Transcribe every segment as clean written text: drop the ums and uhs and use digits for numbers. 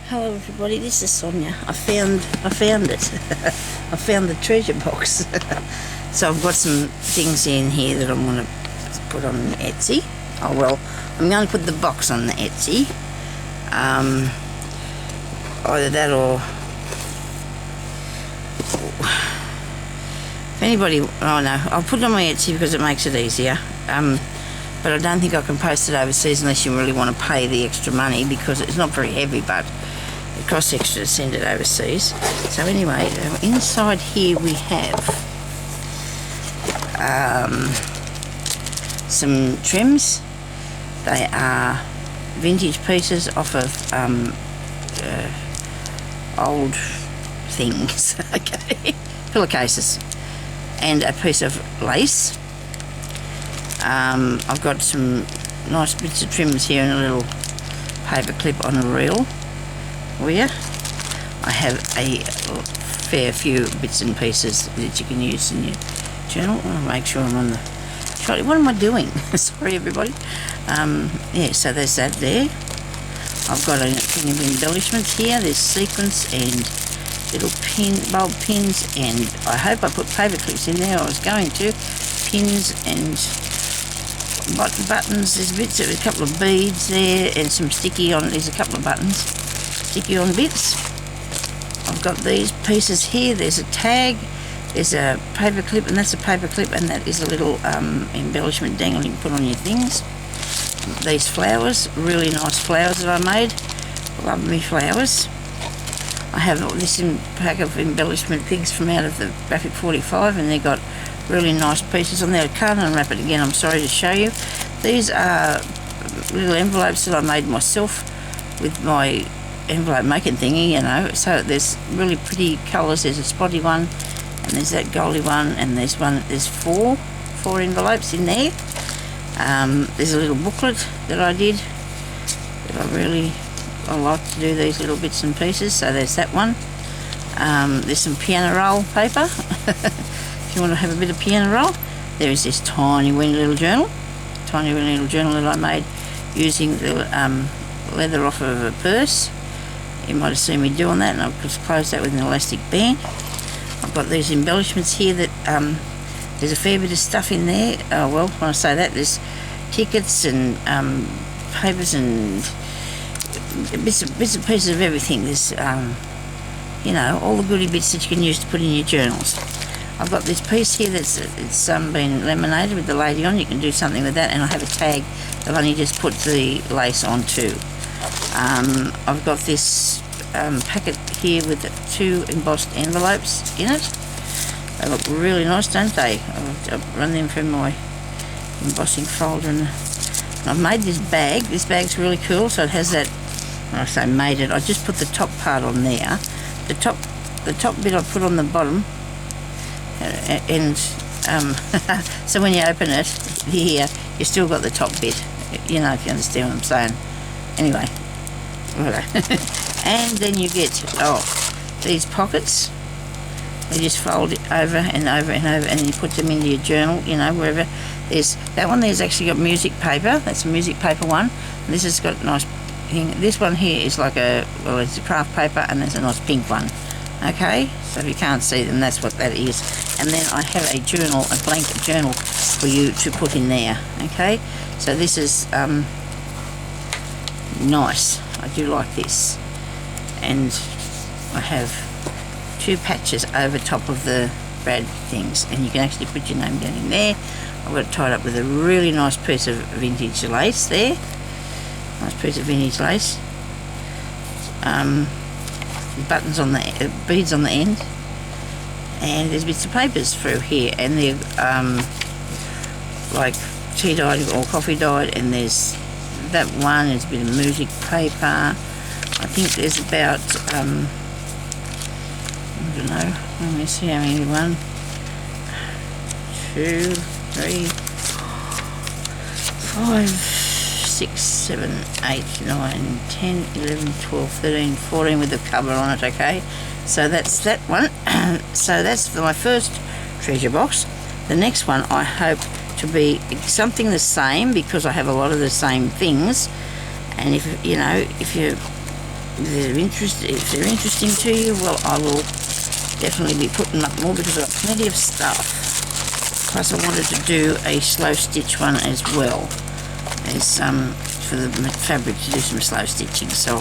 Hello everybody, this is Sonya. I found it. I found the treasure box. So I've got some things in here that I'm going to put on the Etsy. Oh well, I'm going to put the box on the Etsy. Either that or... If anybody... Oh no, I'll put it on my Etsy because it makes it easier. But I don't think I can post it overseas unless you really want to pay the extra money, because it's not very heavy, but it costs extra to send it overseas. So anyway, inside here we have some trims. They are vintage pieces off of old things, okay, pillowcases, and a piece of lace. I've got some nice bits of trims here and a little paper clip on a reel for you. I have a fair few bits and pieces that you can use in your journal. I'll make sure I'm on the... What am I doing? Sorry everybody. Yeah, so there's that there. I've got a thing of embellishments here. There's sequins and little bulb pins, and I hope I put paper clips in there. I was going to. Pins and buttons. There's bits of a couple of beads there and some sticky on. There's a couple of buttons, sticky on bits. I've got these pieces here. There's a tag. There's a paper clip, and that's a paper clip, and that is a little embellishment dangle you can put on your things. These flowers, really nice flowers that I made. Love me flowers. I have this pack of embellishment things from out of the Graphic 45, and they've got really nice pieces on there. I can't unwrap it again, I'm sorry to show you. These are little envelopes that I made myself with my envelope making thingy, you know. So there's really pretty colours. There's a spotty one, and there's that goldy one, and there's four envelopes in there. There's a little booklet that I did that I like to do these little bits and pieces. So there's that one. There's some piano roll paper. If you want to have a bit of piano roll. There is this tiny weeny little journal that I made using the leather off of a purse. You might have seen me doing that, and I've just closed that with an elastic band. I've got these embellishments here that there's a fair bit of stuff in there. Oh well, when I say that, there's tickets and papers and bits and pieces of everything. There's you know, all the goodie bits that you can use to put in your journals. I've got this piece here that's been laminated with the lady on. You can do something with that, and I have a tag that I've only just put the lace on too. I've got this packet here with 2 embossed envelopes in it. They look really nice, don't they? I've run them through my embossing folder, and I've made this bag. This bag's really cool. So it has that. When I say made it, I just put the top part on there. The top bit I put on the bottom, and so when you open it here, you still got the top bit. You know, if you understand what I'm saying. Anyway, and then you get these pockets. They just fold it over and over and over, and then you put them into your journal, you know, wherever. There's that one there's actually got music paper. That's a music paper one. And this has got a nice thing. This one here is like it's a craft paper, and there's a nice pink one. Okay, so if you can't see them, that's what that is. And then I have a journal, a blank journal for you to put in there. Okay, so this is nice. I do like this, and I have 2 patches over top of the brad things, and you can actually put your name down in there. I've got it tied up with a really nice piece of vintage lace there. Nice piece of vintage lace. Buttons on the beads on the end, and there's bits of papers through here, and they're like tea dyed or coffee dyed, and there's that one. There's a bit of music paper. I think there's about I don't know, let me see how many. 1, 2, 3, 5, 6, 7, 8, 9, 10, 11, 12, 13, 14 with the cover on it. Okay, so that's that one. So that's for my first treasure box. The next one I hope to be something the same, because I have a lot of the same things, and if you if they're interesting to you, well, I will definitely be putting up more because I've got plenty of stuff. Plus I wanted to do a slow stitch one as well as for the fabric, to do some slow stitching. So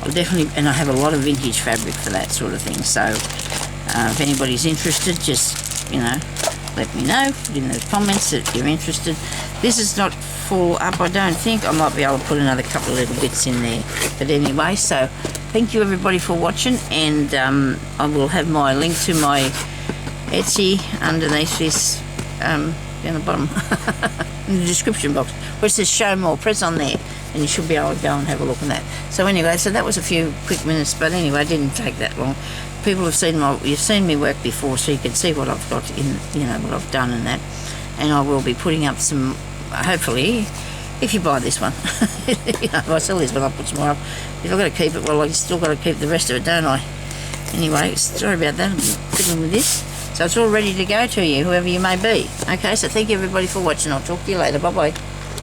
I'll definitely, and I have a lot of vintage fabric for that sort of thing. So if anybody's interested, just, you know, let me know, put in the comments that you're interested. This is not full up, I don't think. I might be able to put another couple of little bits in there. But anyway, so thank you everybody for watching, and I will have my link to my Etsy underneath this, down the bottom, in the description box, where it says show more. Press on there and you should be able to go and have a look at that. So anyway, so that was a few quick minutes, but anyway, it didn't take that long. People have seen you've seen me work before, so you can see what I've got in, you know, what I've done and that. And I will be putting up some, hopefully, if you buy this one, you know, if I sell this one, I'll put some more up. If I've got to keep it, well, I've still got to keep the rest of it, don't I? Anyway, sorry about that, I'm fiddling with this. So it's all ready to go to you, whoever you may be. Okay, so thank you everybody for watching. I'll talk to you later. Bye-bye.